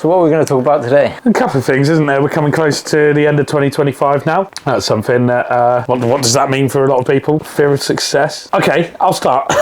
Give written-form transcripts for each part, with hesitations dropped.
So what are we going to talk about today? A couple of things, isn't there? We're coming close to the end of 2025 now. That's something that, what does that mean for a lot of people? Fear of success. Okay, I'll start.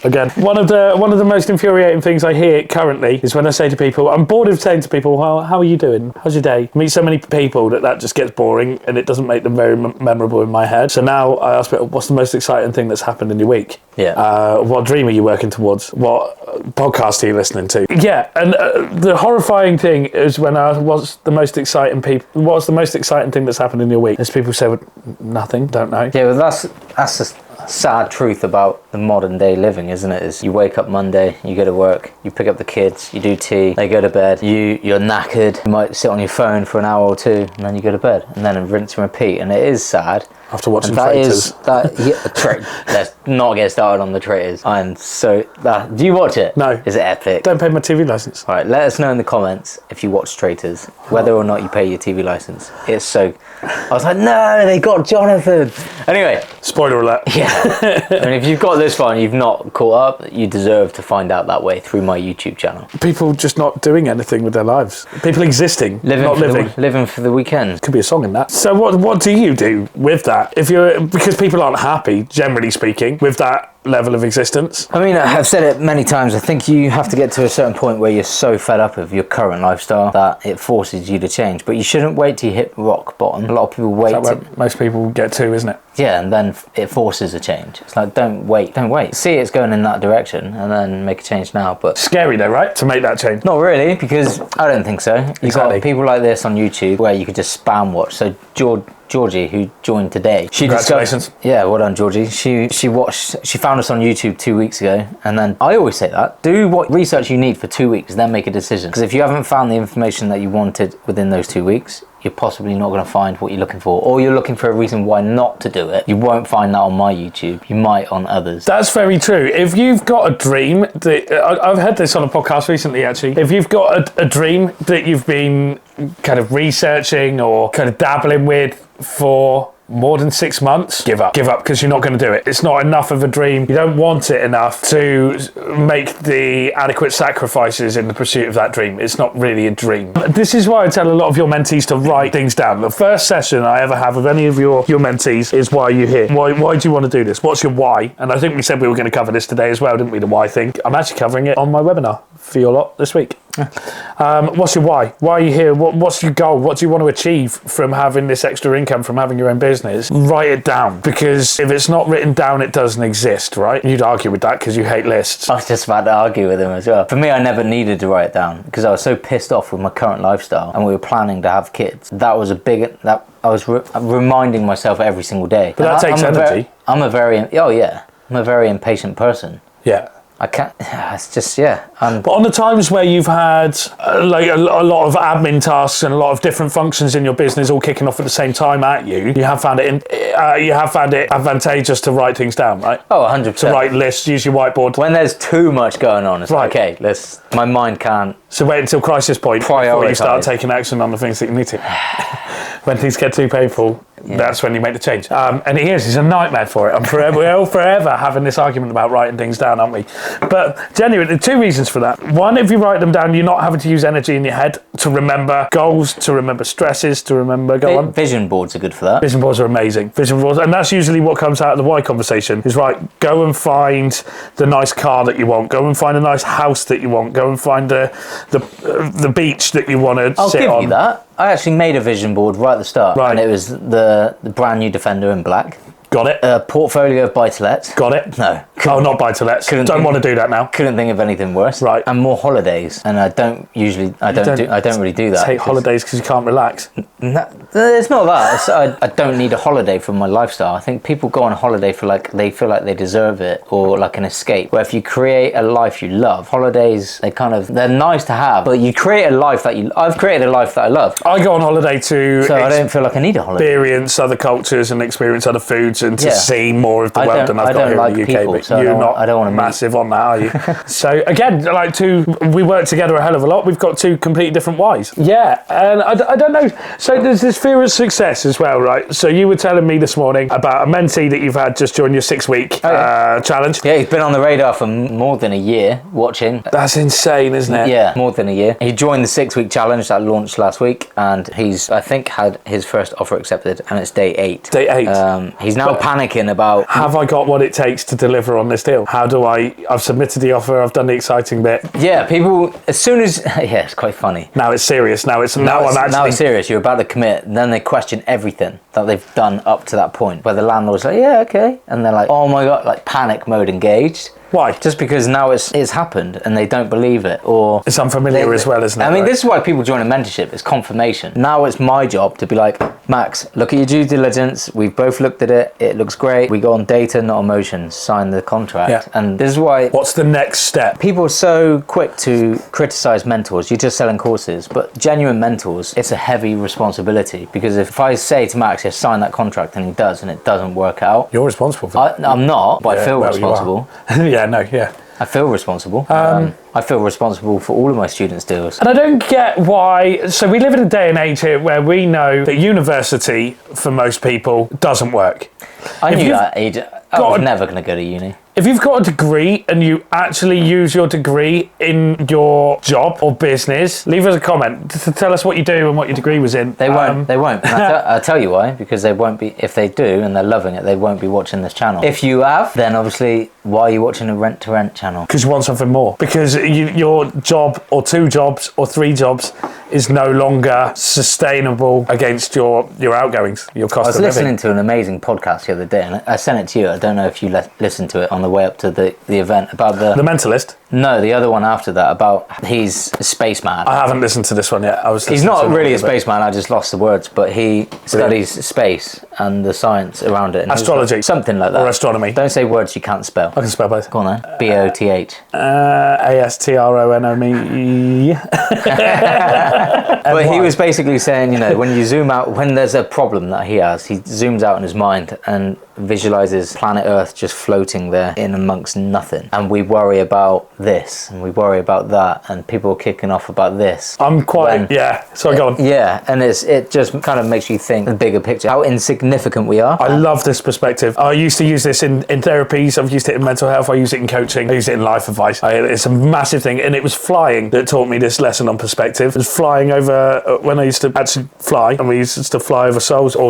Again, one of the most infuriating things I hear currently is when I say to people, I'm bored of saying to people, well, how are you doing? How's your day? I meet so many people that just gets boring and it doesn't make them very memorable in my head. So now I ask people, what's the most exciting thing that's happened in your week? Yeah. What dream are you working towards? What podcast are you listening to? Yeah, and the horrifying thing is when I ask, what's the most exciting thing that's happened in your week? As people say, well, nothing, don't know. Yeah, well, that's the sad truth about the modern day living, isn't it? Is you wake up Monday, you go to work, you pick up the kids, you do tea, they go to bed, you're knackered, you might sit on your phone for an hour or two, and then you go to bed, and then rinse and repeat, and it is sad. After watching Traitors. Let's not get started on the Traitors. Do you watch it? No. Is it epic? Don't pay my TV license. All right, let us know in the comments if you watch Traitors, whether or not you pay your TV license. It's so... I was like, no, they got Jonathan. Anyway. Spoiler alert. Yeah. And if you've got this far and you've not caught up, you deserve to find out that way through my YouTube channel. People just not doing anything with their lives. People existing, not living. Living for the weekend. Could be a song in that. So what do you do with that? Because people aren't happy, generally speaking, with that level of existence. I mean, I've said it many times. I think you have to get to a certain point where you're so fed up of your current lifestyle that it forces you to change. But you shouldn't wait till you hit rock bottom. A lot of people wait. That's where most people get to, isn't it? Yeah, and then it forces a change. It's like, don't wait. See it's going in that direction and then make a change now. But scary though, right? To make that change. Not really, because I don't think so. You've got people like this on YouTube where you could just spam watch. So Georgie, who joined today, congratulations. Yeah, well done, Georgie. She found us on YouTube 2 weeks ago, and then I always say that, do what research you need for 2 weeks, then make a decision. Because if you haven't found the information that you wanted within those 2 weeks, you're possibly not going to find what you're looking for, or you're looking for a reason why not to do it. You won't find that on my YouTube. You might on others. That's very true. If you've got a dream, I've heard this on a podcast recently actually, if you've got a dream that you've been kind of researching or kind of dabbling with for more than 6 months, give up because you're not going to do it. It's not enough of a dream. You don't want it enough to make the adequate sacrifices in the pursuit of that dream. It's not really a dream. This is why I tell a lot of your mentees to write things down. The first session I ever have with any of your mentees is why you're here. Why do you want to do this? What's your why? And I think we said we were going to cover this today as well, didn't we? The why thing. I'm actually covering it on my webinar for your lot this week. What's your why? Why are you here? What's your goal? What do you want to achieve from having this extra income, from having your own business? Write it down, because if it's not written down, it doesn't exist, right? You'd argue with that because you hate lists. I was just about to argue with him as well. For me, I never needed to write it down because I was so pissed off with my current lifestyle and we were planning to have kids. That was I was reminding myself every single day. But that takes energy. I'm a very impatient person. Yeah. I can't, it's just, yeah. But on the times where you've had like a lot of admin tasks and a lot of different functions in your business all kicking off at the same time at you, you have found it advantageous to write things down, right? Oh, 100%. To write lists, use your whiteboard. When there's too much going on, it's like, okay, my mind can't. So wait until crisis point before you start taking action on the things that you need to. When things get too painful, that's when you make the change. And he's a nightmare for it. We're all forever having this argument about writing things down, aren't we? But genuinely, two reasons for that. One, if you write them down, you're not having to use energy in your head to remember goals, to remember stresses, to remember, Vision boards are good for that. Vision boards are amazing. Vision boards, and that's usually what comes out of the why conversation, is right, go and find the nice car that you want, go and find a nice house that you want, go and find the beach that you want to sit on. I'll give you that. I actually made a vision board right at the start, and it was the brand new Defender in black. Got it. A portfolio of buy-to-lets. Got it. No. Not buy-to-lets. Don't want to do that now. Couldn't think of anything worse. Right. And more holidays. And I don't really do that. Take holidays because you can't relax. No, it's not that. I don't need a holiday from my lifestyle. I think people go on holiday for they feel like they deserve it, or like an escape. Where if you create a life you love, holidays, they're nice to have, but you create a life I've created a life that I love. I go on holiday to I don't feel like I need a holiday. Experience other cultures and experience other foods knowledge and to see more of the world than I've got here in the UK. People, but so you're not I don't want to massive on that, are you? So again, like we work together a hell of a lot. We've got two completely different whys. Yeah, and I don't know. So there's this fear of success as well, right? So you were telling me this morning about a mentee that you've had just during your 6-week challenge. Yeah, he's been on the radar for more than a year watching. That's insane, isn't it? Yeah, more than a year. He joined the 6-week challenge that launched last week, and he's, I think, had his first offer accepted, and it's day 8. Day 8. He's now panicking about... Have I got what it takes to deliver on this deal? How do I've submitted the offer, I've done the exciting bit. Yeah, people, as soon as... Yeah, it's quite funny. Now it's serious. Now it's serious. You're about to commit, and then they question everything that they've done up to that point. Where the landlord's like, yeah, okay. And they're like, oh my God, like panic mode engaged. Why? Just because now it's happened and they don't believe it, or it's unfamiliar as well, isn't it? I mean, this is why people join a mentorship. It's confirmation. Now it's my job to be like, Max, look at your due diligence. We've both looked at it. It looks great. We go on data, not emotions. Sign the contract. Yeah. And this is why. What's the next step? People are so quick to criticize mentors. You're just selling courses, but genuine mentors, it's a heavy responsibility, because if I say to Max, yeah, sign that contract, and he does, and it doesn't work out, you're responsible for that. I'm not, but I feel responsible. I feel responsible. I feel responsible for all of my students' deals. And I don't get why. So we live in a day and age here where we know that university, for most people, doesn't work. I knew that age. I was never going to go to uni. If you've got a degree and you actually use your degree in your job or business, leave us a comment to tell us what you do and what your degree was in. They won't. They won't. And I'll tell you why. Because they won't be. If they do and they're loving it, they won't be watching this channel. If you have, then obviously, why are you watching a rent-to-rent channel? Because you want something more. Because your job or 2 jobs or 3 jobs is no longer sustainable against your outgoings, your cost of living. I was listening to an amazing podcast the other day, and I sent it to you. I don't know if you listened to it on the way up to the event about the Mentalist. No, the other one after that, about he's a spaceman. I haven't listened to this one yet. He's not really a spaceman. I just lost the words, but he studies space and the science around it. And astrology, something like that, or astronomy. Don't say words you can't spell. I can spell both. Go on then. BOTH. ASTRONOME. But he was basically saying, when you zoom out, when there's a problem that he has, he zooms out in his mind and visualizes planet Earth just floating there in amongst nothing. And we worry about this and we worry about that, and people are kicking off about this. I'm quite, sorry, go on. Yeah, and it just kind of makes you think the bigger picture, how insignificant we are. I love this perspective. I used to use this in therapies, I've used it in mental health, I use it in coaching, I use it in life advice. It's a massive thing, and it was flying that taught me this lesson on perspective. It was flying over, when I used to actually fly, and we used to fly over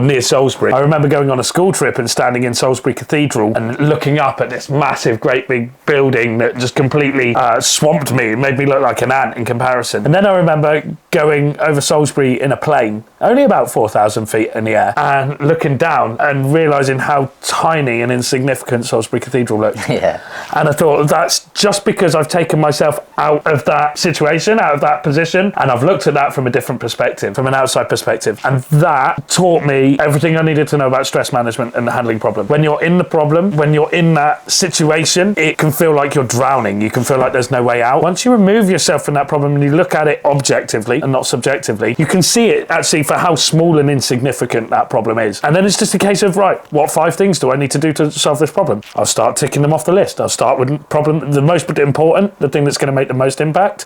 near Salisbury. I remember going on a school trip and standing in Salisbury Cathedral and looking up at this massive, great big building that just completely swamped me. It made me look like an ant in comparison. And then I remember going over Salisbury in a plane, only about 4,000 feet in the air, and looking down and realising how tiny and insignificant Salisbury Cathedral looked. Yeah. And I thought, that's just because I've taken myself out of that situation, out of that position, and I've looked at that from a different perspective, from an outside perspective. And that taught me everything I needed to know about stress management and handling problems. When you're in the problem, when you're in that situation, it can feel like you're drowning. You can feel like there's no way out. Once you remove yourself from that problem and you look at it objectively and not subjectively, you can see it actually for how small and insignificant that problem is. And then it's just a case of, right, what 5 things do I need to do to solve this problem? I'll start ticking them off the list. I'll start with problem, the most important, the thing that's going to make the most impact,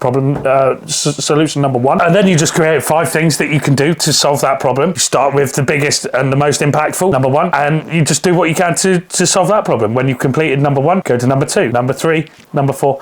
solution number 1. And then you just create 5 things that you can do to solve that problem. You start with the biggest and the most impactful, number 1, and you just do what you can to solve that problem. When you've completed number 1, go to number 2, number 3, number 4.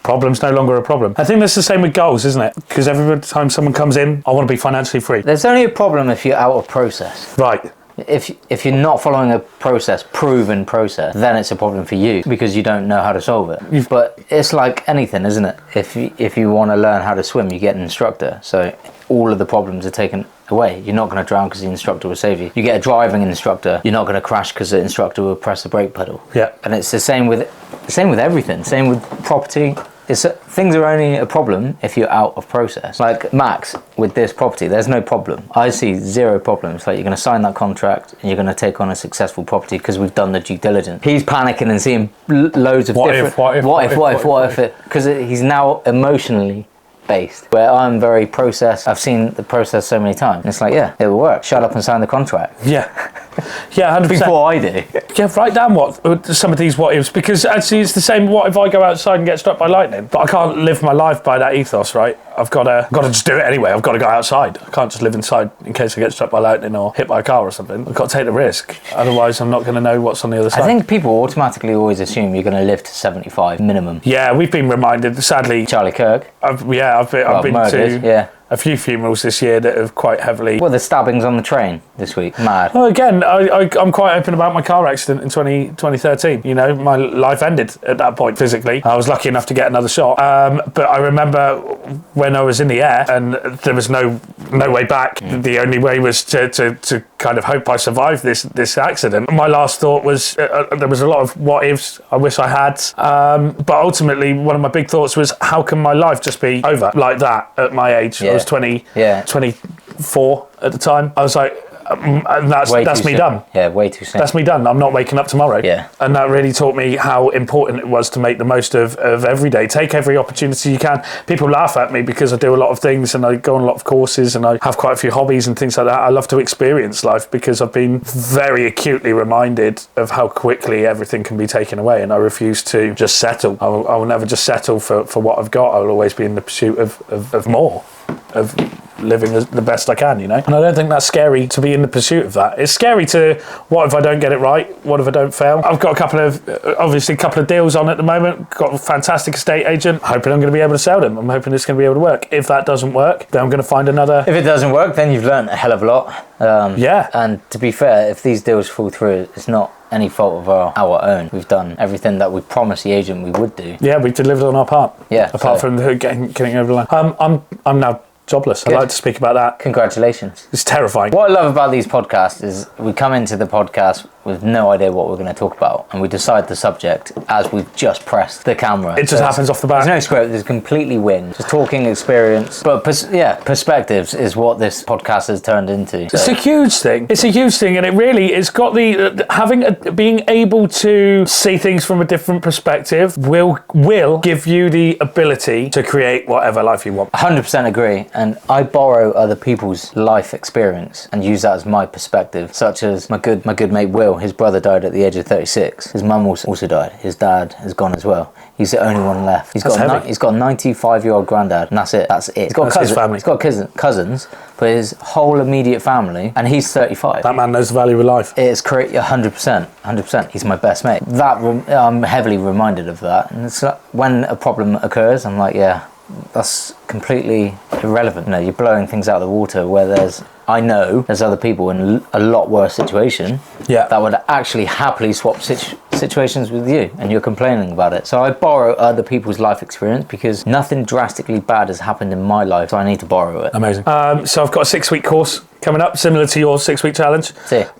Problem's no longer a problem. I think that's the same with goals, isn't it? Because every time someone comes in, I want to be financially free. There's only a problem if you're out of process. Right. If you're not following a proven process, then it's a problem for you because you don't know how to solve it. But it's like anything, isn't it? If you want to learn how to swim, you get an instructor. So all of the problems are taken away. You're not going to drown because the instructor will save you. You get a driving instructor, you're not going to crash because the instructor will press the brake pedal. Yeah. And it's the same with everything. Same with property. Things are only a problem if you're out of process. Like Max, with this property, there's no problem. I see 0 problems. Like, you're going to sign that contract and you're going to take on a successful property because we've done the due diligence. He's panicking and seeing loads of what if, because he's now emotionally based, where I'm very process. I've seen the process so many times. And it's like, yeah, it will work. Shut up and sign the contract. Yeah. Yeah, 100%. before I do. Yeah, write down some of these what ifs, because actually it's the same. What if I go outside and get struck by lightning? But I can't live my life by that ethos, right? I've got to just do it anyway. I've got to go outside. I can't just live inside in case I get struck by lightning or hit by a car or something. I've got to take the risk. Otherwise, I'm not going to know what's on the other side. I think people automatically always assume you're going to live to 75 minimum. Yeah, we've been reminded. Sadly, Charlie Kirk. I've been murdered, to a few funerals this year that have quite heavily. Well, the stabbings on the train this week. Mad. Well, again, I'm quite open about my car accident in 2013. You know, my life ended at that point physically. I was lucky enough to get another shot. But I remember when I was in the air and there was no way back. The only way was to kind of hope I survived this accident. My last thought was there was a lot of what ifs I wish I had. But ultimately, one of my big thoughts was, how can my life just be over like that at my age? Yeah. I was 24 at the time. I was like, and that's me done. Yeah, way too soon. That's me done. I'm not waking up tomorrow. Yeah. And that really taught me how important it was to make the most of every day. Take every opportunity you can. People laugh at me because I do a lot of things and I go on a lot of courses and I have quite a few hobbies and things like that. I love to experience life because I've been very acutely reminded of how quickly everything can be taken away, and I refuse to just settle. I will never just settle for what I've got. I will always be in the pursuit of more, of living the best I can, you know? And I don't think that's scary to be in the pursuit of that. It's scary to, what if I don't get it right? What if I don't fail? I've got a couple of deals on at the moment. Got a fantastic estate agent. Hoping I'm going to be able to sell them. I'm hoping it's going to be able to work. If that doesn't work, then I'm going to find another. If it doesn't work, then you've learned a hell of a lot. Yeah. And to be fair, if these deals fall through, it's not any fault of our own. We've done everything that we promised the agent we would do. Yeah, we've delivered on our part. Yeah. Apart from getting over the line. I'm now jobless. Good. I'd like to speak about that. Congratulations. It's terrifying. What I love about these podcasts is we come into the podcast with no idea what we're going to talk about, and we decide the subject as we've just pressed the camera. It just happens off the bat. There's no script, there's completely wing. Just talking experience. But perspectives is what this podcast has turned into. It's a huge thing. It's a huge thing, and it's got being able to see things from a different perspective will give you the ability to create whatever life you want. 100% agree. And I borrow other people's life experience and use that as my perspective, such as my good mate Will. His brother died at the age of 36. His mum also died. His dad has gone as well. He's the only one left. He's got a 95-year-old granddad, and that's it. He's got his family. He's got cousins, but his whole immediate family, and he's 35. That man knows the value of life. It's 100%. He's my best mate. I'm heavily reminded of that. And it's like, when a problem occurs, I'm like, yeah, that's completely irrelevant. You know, you're blowing things out of the water where I know there's other people in a lot worse situation that would actually happily swap situations with you, and you're complaining about it. So I borrow other people's life experience because nothing drastically bad has happened in my life, so I need to borrow it. Amazing. So I've got a 6-week course coming up, similar to your 6-week challenge,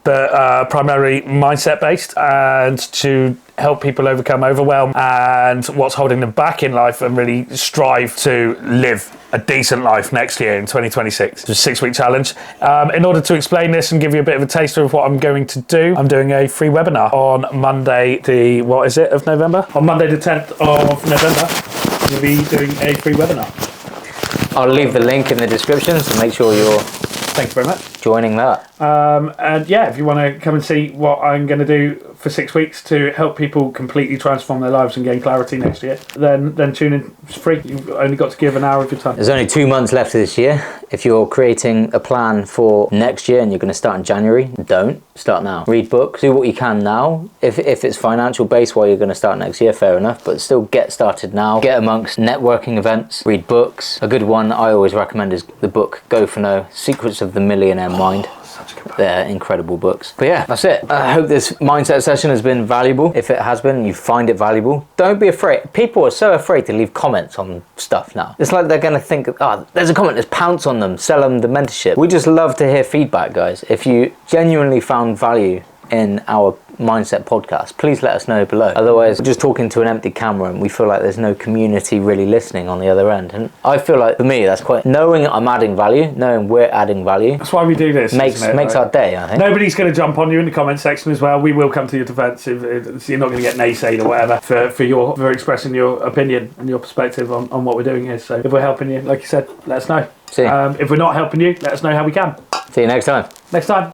but primarily mindset based, and to help people overcome overwhelm and what's holding them back in life and really strive to live a decent life next year in 2026. It's a 6-week challenge. In order to explain this and give you a bit of a taster of what I'm going to do, I'm doing a free webinar on Monday, of November? On Monday the 10th of November, I'm going to be doing a free webinar. I'll leave the link in the description, so make sure you're Thank you very much. Joining that. And yeah, if you want to come and see what I'm going to do for 6 weeks to help people completely transform their lives and gain clarity next year, then tune in. It's free. You've only got to give an hour of your time. There's only 2 months left of this year. If you're creating a plan for next year and you're going to start in January, don't start now. Read books. Do what you can now. If it's financial based while you're going to start next year, fair enough. But still get started now. Get amongst networking events. Read books. A good one I always recommend is the book Go for No: Secrets of the Millionaire Mind. They're incredible books. But yeah, that's it. I hope this mindset session has been valuable. If it has been, you find it valuable, don't be afraid. People are so afraid to leave comments on stuff now. It's like they're going to think, there's a comment, let's pounce on them, sell them the mentorship. We just love to hear feedback, guys. If you genuinely found value in our mindset podcast, please let us know below. Otherwise, we're just talking to an empty camera and we feel like there's no community really listening on the other end. And I feel like for me, that's quite, knowing I'm adding value, knowing we're adding value, that's why we do this, makes our day, I think. Nobody's going to jump on you in the comment section as well. We will come to your defense if you're not going to get naysayed or whatever for expressing your opinion and your perspective on what we're doing here. So if we're helping you, like you said, let us know. See you. If we're not helping you, let us know how we can. See you next time. Next time.